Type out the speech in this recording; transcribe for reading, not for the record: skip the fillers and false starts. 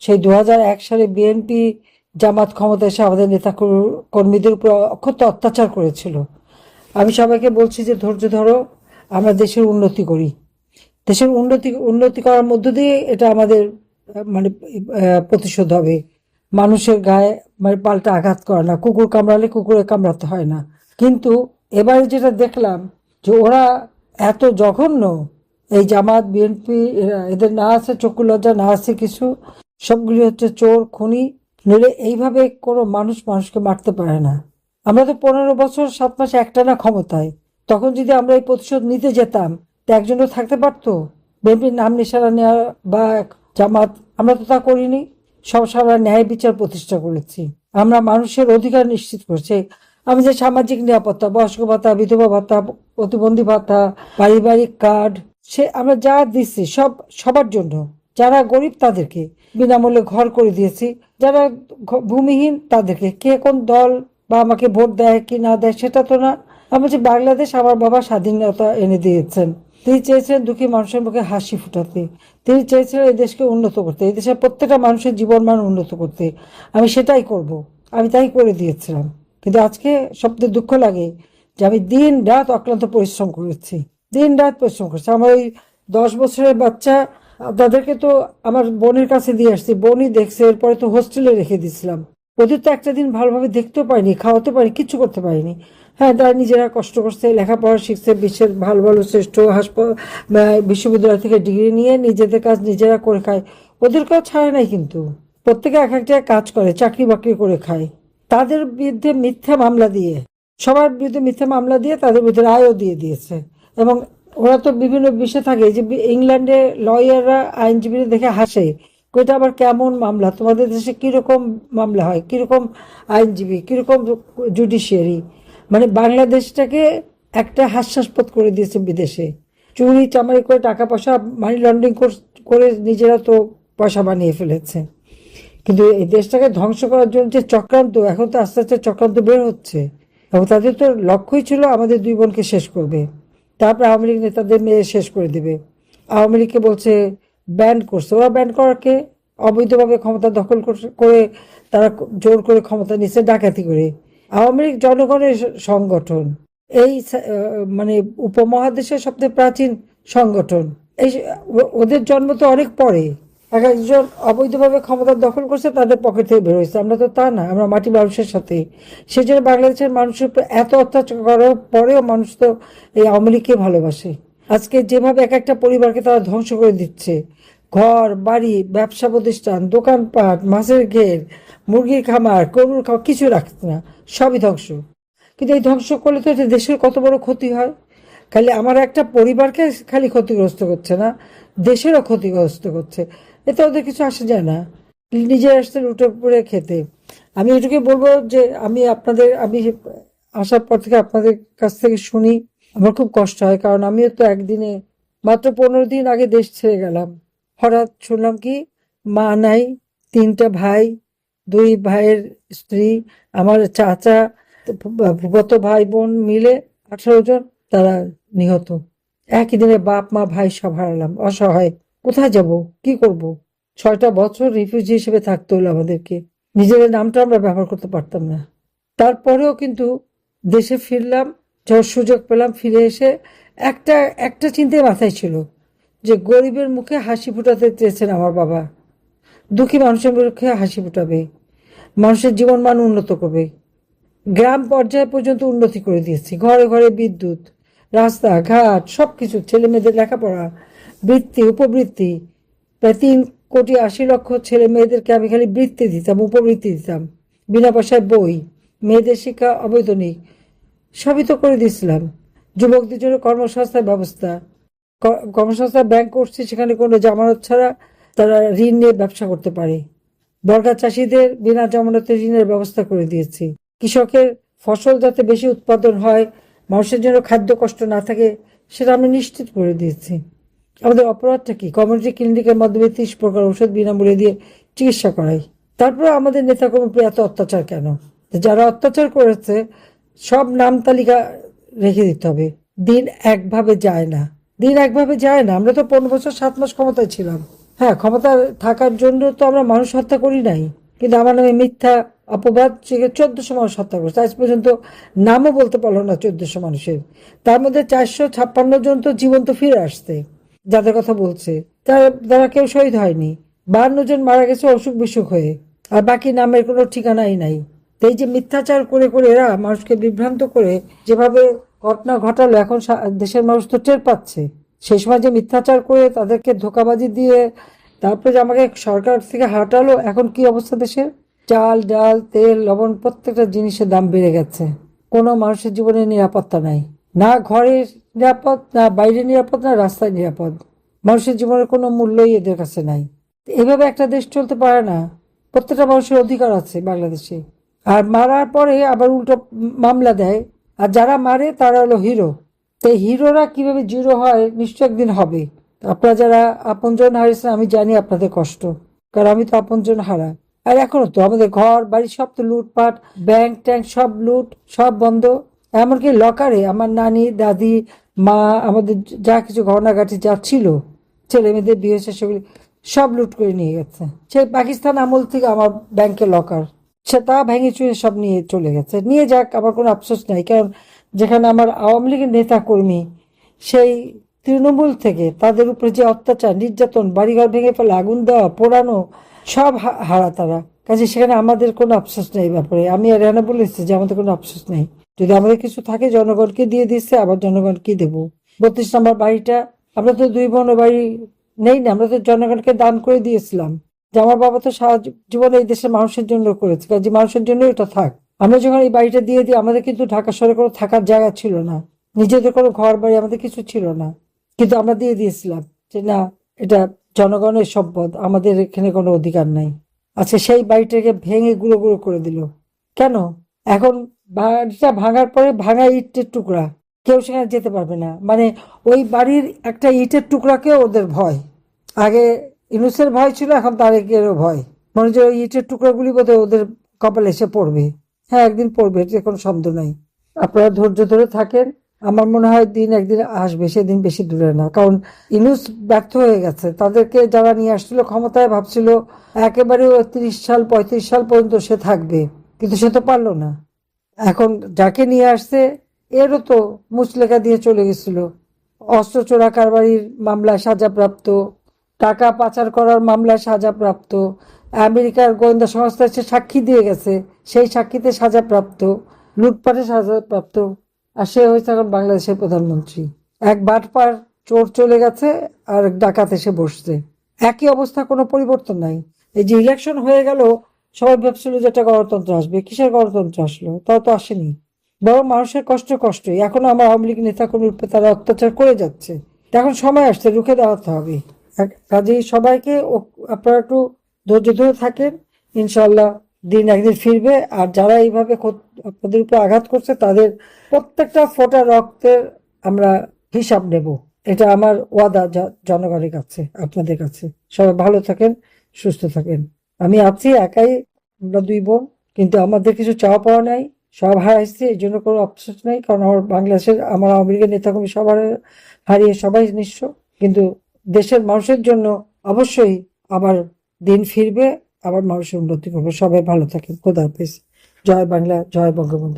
সেই 2001 সালে বিএনপি জামাত ক্ষমতা এসে আমাদের নেতা কর্মীদের উপর অক্ষত অত্যাচার করেছিল। আমি সবাইকে বলছি যে ধৈর্য ধরো, আমরা দেশের উন্নতি করি। দেশের উন্নতি করার মধ্য দিয়ে এটা আমাদের মানে প্রতিশোধ হবে। মানুষের গায়ে মানে পাল্টা আঘাত করে না, কুকুর কামড়ালে কুকুরে কামড়াতে হয় না। কিন্তু এবারে যেটা দেখলাম যে ওরা এত জঘন্য, এই জামাত বিএনপি এদের না আছে চক্ষু লজ্জা, না আছে কিছু, সবগুলি হচ্ছে চোর খুনি। নইলে এইভাবে কোনো মানুষকে মারতে পারে না। আমরা তো 15 বছর 7 মাস একটানা ক্ষমতায়, তখন যদি আমরা এই প্রতিশোধ নিতে যেতাম তো একজনও থাকতে পারতো? বিএনপির নাম নিশানা নেওয়া বা জামাত, আমরা তো তা করিনি। আমরা ন্যায় বিচার প্রতিষ্ঠা করেছি, আমরা মানুষের অধিকার নিশ্চিত করছি। আমি যে সামাজিক নিরাপত্তা, বয়স্ক ভাতা, বিধবা ভাতা, প্রতিবন্ধী ভাতা, পারিবারিক কার্ড, সে আমরা যা দিচ্ছি সবার জন্য। যারা গরিব তাদেরকে বিনামূল্যে ঘর করে দিয়েছি, যারা ভূমিহীন তাদেরকে। কে কোন দল বা আমাকে ভোট দেয় কি না দেয় সেটা তো না। আমি যে বাংলাদেশ আমার বাবা স্বাধীনতা এনে দিয়েছেন, তিনি চেয়েছিলেন দুঃখী মানুষের মুখে হাসি ফুটাতে, তিনি চেয়েছিলেন এই দেশকে উন্নত করতে, এই দেশের প্রত্যেকটা মানুষের জীবনমান উন্নত করতে। আমি সেটাই করব, আমি তাই করে দিয়েছিলাম। কিন্তু আজকে সবচেয়ে দুঃখ লাগে যে আমি দিন রাত অক্লান্ত পরিশ্রম করেছি, দিন রাত পরিশ্রম করেছি। আমার ওই 10 বছরের বাচ্চা, তাদেরকে তো আমার বোনের কাছে দিয়ে আসছি, বোনই দেখছে, এরপরে তো হোস্টেলে রেখে দিয়েছিলাম। ওদের তো একটা দিন ভালোভাবে দেখতেও পারিনি, খাওয়াতে পারিনি, কিচ্ছু করতে পারিনি। হ্যাঁ, তারা নিজেরা কষ্ট করছে, লেখাপড়া শিখছে, বিশ্বের ভালো ভালো শ্রেষ্ঠ বিশ্ববিদ্যালয় থেকে ডিগ্রি নিয়ে নিজেদের কাজ নিজেরা করে খায়। ওদেরকেও ছাড়ে নাই, কিন্তু প্রত্যেকে এক একটা কাজ করে, চাকরি বাকরি করে খায়। তাদের বিরুদ্ধে মিথ্যা মামলা দিয়ে, সবার বিরুদ্ধে মিথ্যা মামলা দিয়ে তাদের বিরুদ্ধে রায়ও দিয়ে দিয়েছে। এবং ওরা তো বিভিন্ন বিষয় থাকে, যে ইংল্যান্ডে লয়াররা আইনজীবীরা দেখে হাসে, ওইটা আবার কেমন মামলা, তোমাদের দেশে কিরকম মামলা হয়, কিরকম আইনজীবী, কিরকম জুডিশিয়ারি। মানে বাংলাদেশটাকে একটা হাস্যাস্পদ করে দিয়েছে বিদেশে। চুরি চামারি করে টাকা পয়সা মানি লন্ডারিং করে নিজেরা তো পয়সা বানিয়ে ফেলেছে। কিন্তু এই দেশটাকে ধ্বংস করার জন্য যে চক্রান্ত, এখন তো আস্তে আস্তে চক্রান্ত বের হচ্ছে। এবং তাদের তো লক্ষ্যই ছিল আমাদের 2 বোনকে শেষ করবে, তারপর আওয়ামী লীগ নেতাদের মেয়ে শেষ করে দিবে। আওয়ামী লীগকে বলছে ব্যান করছে, ওরা ব্যান করাকে অবৈধভাবে ক্ষমতা দখল করে তারা জোর করে ক্ষমতা নিচ্ছে ডাকাতি করে। আওয়ামী লীগ জনগণের সংগঠন, এই মানে উপমহাদেশের সবচেয়ে প্রাচীন সংগঠন। এই ওদের জন্ম তো অনেক পরে, একজন অবৈধভাবে ক্ষমতা দখল করছে, তাদের পকেট থেকে বের হয়েছে। আমরা তো তা না, আমরা মাটি মানুষের সাথে। সেজন্য বাংলাদেশের মানুষের এত অত্যাচার করার পরেও মানুষ তো এই আওয়ামী লীগকে ভালোবাসে। আজকে যেভাবে এক একটা পরিবারকে তারা ধ্বংস করে দিচ্ছে, ঘর বাড়ি, ব্যবসা প্রতিষ্ঠান, দোকানপাট, মাছের ঘের, মুরগির খামার, গরুর খামার, কিছু রাখছে না, সবই ধ্বংস। কিন্তু এই ধ্বংস করলে তো দেশের কত বড় ক্ষতি হয়। খালি আমার একটা পরিবারকে খালি ক্ষতিগ্রস্ত করছে না, দেশেরও ক্ষতিগ্রস্ত করছে। এতে ওদের কিছু আসে যায় না, নিজে আসতে উঠে পড়ে খেতে। আমি এটুকুই বলবো যে আমি আসার পর থেকে আপনাদের কাছ থেকে শুনি, আমার খুব কষ্ট হয়। কারণ আমিও তো একদিনে, মাত্র 15 দিন আগে দেশ ছেড়ে গেলাম। হঠাৎ শুনলাম কি মা নাই, 3টা ভাই, 2 ভাইয়ের স্ত্রী, আমার চাচা, ফুফাতো ভাই বোন মিলে 18 জন, তারা নিহত। একই দিনে বাপ মা ভাই সব হারালাম। অসহায়, কোথায় যাব, কি করব? 6টা বছর রিফিউজি হিসেবে থাকতে হলো আমাদেরকে, নিজেদের নামটা আমরা ব্যবহার করতে পারতাম না। তারপরেও কিন্তু দেশে ফিরলাম, যখন সুযোগ পেলাম ফিরে এসে একটা একটা চিন্তাই মাথায় ছিল, যে গরিবের মুখে হাসি ফুটাতে চেয়েছেন আমার বাবা, দুঃখী মানুষের মুখে হাসি ফুটাবে, মানুষের জীবন মান উন্নত করবে। গ্রাম পর্যায়ে পর্যন্ত উন্নতি করে দিয়েছি, ঘরে ঘরে বিদ্যুৎ, রাস্তাঘাট, সবকিছু, ছেলে মেয়েদের লেখাপড়া, বৃত্তি উপবৃত্তি, প্রায় 3,80,00,000 ছেলে মেয়েদেরকে আমি খালি বৃত্তি দিতাম, উপবৃত্তি দিতাম, বিনা পয়সায় বই, মেয়েদের শিক্ষা অবৈতনিক, সবই তো করে দিয়েছিলাম। যুবকদের জন্য কর্মসংস্থান ব্যবস্থা, কর্মসংস্থা ব্যাংক করছে, সেখানে কোনো জামানত ছাড়া তারা ঋণ নিয়ে ব্যবসা করতে পারে। বর্গা চাষিদের বিনা জামানতে ঋণের ব্যবস্থা করে দিয়েছি। কৃষকের ফসল যাতে বেশি উৎপাদন হয়, মানুষের জন্য খাদ্য কষ্ট না থাকে, সেটা আমি নিশ্চিত করে দিয়েছি। আমাদের অপরাধটা কি? কমিউনিটি ক্লিনিকের মাধ্যমে 30 প্রকার ওষুধ বিনামূল্যে দিয়ে চিকিৎসা করাই। তারপরে আমাদের নেতাকর্মী এত অত্যাচার কেন? যারা অত্যাচার করেছে সব নাম তালিকা রেখে দিতে হবে। দিন একভাবে যায় না, দিন একভাবে যায় না। আমরা তো 15 বছর 7 মাস ক্ষমতায় ছিলাম, হ্যাঁ, ক্ষমতা থাকার জন্য তো আমরা মানুষ হত্যা করি নাই, কিন্তু আমার নামে মিথ্যা অপবাদ 1400 মানুষ হত্যা করেছে। আজ পর্যন্ত নামও বলতে পারলো না 1400 মানুষের। তার মধ্যে 456 জন তো জীবন্ত ফিরে আসছে, যাদের কথা বলছে তারা কেউ শহীদ হয়নি। 52 জন মারা গেছে অসুখ বিসুখ হয়ে, আর বাকি নামের কোনো ঠিকানাই নাই। তো এই যে মিথ্যাচার করে করে এরা মানুষকে বিভ্রান্ত করে যেভাবে ঘটনা ঘটালো, এখন দেশের মানুষ তো টের পাচ্ছে। সেই সময় যে মিথ্যাচার করে তাদেরকে ধোঁকাবাজি দিয়ে তারপরে যে আমাকে সরকার থেকে হাঁটালো, এখন কি অবস্থা দেশের? চাল ডাল তেল লবণ প্রত্যেকটা জিনিসের দাম বেড়ে গেছে। কোনো মানুষের জীবনে নিরাপত্তা নাই, না ঘরে নিরাপদ, না বাইরে নিরাপদ, না রাস্তায় নিরাপদ। মানুষের জীবনের কোনো মূল্যই এদের কাছে নাই। এভাবে একটা দেশ চলতে পারে না। প্রত্যেকটা মানুষের অধিকার আছে বাংলাদেশে। আর মারার পরে আবার উল্টো মামলা দেয়, আর যারা মারে তারা হলো হিরো। তো এই হিরোরা কিভাবে জিরো হয় নিশ্চয় একদিন হবে। আপনারা যারা আপনজন হারিয়েছেন, আমি জানি আপনাদের কষ্ট, কারণ আমি তো আপনজন হারা। আর এখনো তো আমাদের ঘর বাড়ি সব তো লুটপাট, ব্যাংক ট্যাঙ্ক সব লুট, সব বন্ধ। এমনকি লকারে আমার নানি দাদি মা আমাদের যা কিছু গহনাগাটি যা ছিল, ছেলে মেয়েদের বিয়ে হয়েছে, সেগুলি সব লুট করে নিয়ে গেছে। সেই পাকিস্তান আমল থেকে আমার ব্যাংকে লকার, সে তা ভেঙে চুরে সব নিয়ে চলে গেছে। নিয়ে যাক, আমার কোনো আফসোস নাই, কারণ যেখানে আমার আওয়ামী লীগের নেতা কর্মী সেই তৃণমূল থেকে তাদের উপরে যে অত্যাচার নির্যাতন, বাড়িঘর ভেঙে ফেলে, আগুন দেওয়া, পোড়ানো, সব হারা তারা। কাজে সেখানে আমাদের কোনো আফসোস নেই। ব্যাপারে আমি আর এনা বলেছি যে আমাদের কোনো আফসোস নেই। যদি আমাদের কিছু থাকে জনগণকে দিয়ে দিচ্ছে, আবার জনগণকে দেবো। 32 নম্বর বাড়িটা আমরা তো 2 বোন বাড়ি নেই না, আমরা তো জনগণকে দান করে দিয়েছিলাম। যে আমার বাবা তো সারা জীবন এই দেশের মানুষের জন্য করেছে, কাজে মানুষের জন্য এটা থাক। আমরা যখন এই বাড়িটা দিয়ে দিই, আমাদের কিন্তু ঢাকা শহরে কোনো থাকার জায়গা ছিল না, নিজেদের কোনো ঘর বাড়ি আমাদের কিছু ছিল না, কিন্তু আমরা দিয়ে দিয়েছিলাম যে না, এটা জনগণের সম্পদ, আমাদের এখানে কোনো অধিকার নাই। আচ্ছা, সেই বাড়িটাকে ভেঙে গুঁড়ো গুঁড়ো করে দিল কেন? এখন বাড়িটা ভাঙার পরে ভাঙা ইটের টুকরা, কেউ সেখানে যেতে পারবে না। মানে ওই বাড়ির একটা ইটের টুকরাকে ওদের ভয়। আগে ইনুসের ভয় ছিল, এখন তারেকেরও ভয়। মনে হচ্ছে ওই ইটের টুকরাগুলি বোধহয় ওদের কপালে এসে পড়বে। হ্যাঁ, একদিন পড়বে, এতে কোনো সন্দেহ নাই। আপনারা ধৈর্য ধরে থাকেন। আমার মনে হয় দিন একদিন আসবে, সেদিন বেশি দূরে না। কারণ ইনুস ব্যর্থ হয়ে গেছে। তাদেরকে যারা নিয়ে আসছিল ক্ষমতায়, ভাবছিল একেবারে 30 সাল 35 সাল পর্যন্ত সে থাকবে, কিন্তু সে তো পারলো না। এখন যাকে নিয়ে আসছে এরও তো মুচলেখা দিয়ে চলে গেছিল। অস্ত্র চোরা কারবারির মামলায় সাজাপ্রাপ্ত, টাকা পাচার করার মামলায় সাজাপ্রাপ্ত, আমেরিকার গোয়েন্দা সংস্থা সে সাক্ষী দিয়ে গেছে, সেই সাক্ষীতে সাজাপ্রাপ্ত, লুটপাটে সাজাপ্রাপ্ত। আর সে হয়েছে এখন বাংলাদেশের প্রধানমন্ত্রী। এক বাটপার চোর চলে গেছে, আর ডাকাত এসে বসছে। একই অবস্থা, কোনো পরিবর্তন নাই। এই যে ইলেকশন হয়ে গেল, সবাই ভাবছিল যে একটা গণতন্ত্র আসবে। কিসের গণতন্ত্র আসলো? তাও তো আসেনি। বরং মানুষের কষ্টই। এখনো আমার আওয়ামী লীগ নেতাকর্মীর উপর তারা অত্যাচার করে যাচ্ছে। এখন সময় আসছে, রুখে দাঁড়াতে হবে। কাজেই সবাইকে আপনারা একটু ধৈর্য ধরে থাকেন। ইনশাল্লাহ দিন একদিন ফিরবে। আর যারা এইভাবে আপনাদের উপর আঘাত করছে, তাদের প্রত্যেকটা ফোঁটা রক্তের আমরা হিসাব নেব। এটা আমার ওয়াদা জনগণের কাছে, আপনাদের কাছে। সবাই ভালো থাকেন, সুস্থ থাকেন। আমি আছি একাই, আমরা 2 বোন, কিন্তু আমাদের কিছু চাওয়া পাওয়া নাই। সব হারাইছি, এই জন্য কোনো আফসোস নেই। কারণ আমার বাংলাদেশের আমার আওয়ামী লীগের নেতাকর্মী সবার হারিয়ে সবাই নিঃস্ব। কিন্তু দেশের মানুষের জন্য অবশ্যই আবার দিন ফিরবে, আবার মানুষের উন্নতি করবে। সবাই ভালো থাকেন। খোদা হাফেজ। জয় বাংলা, জয় বঙ্গবন্ধু।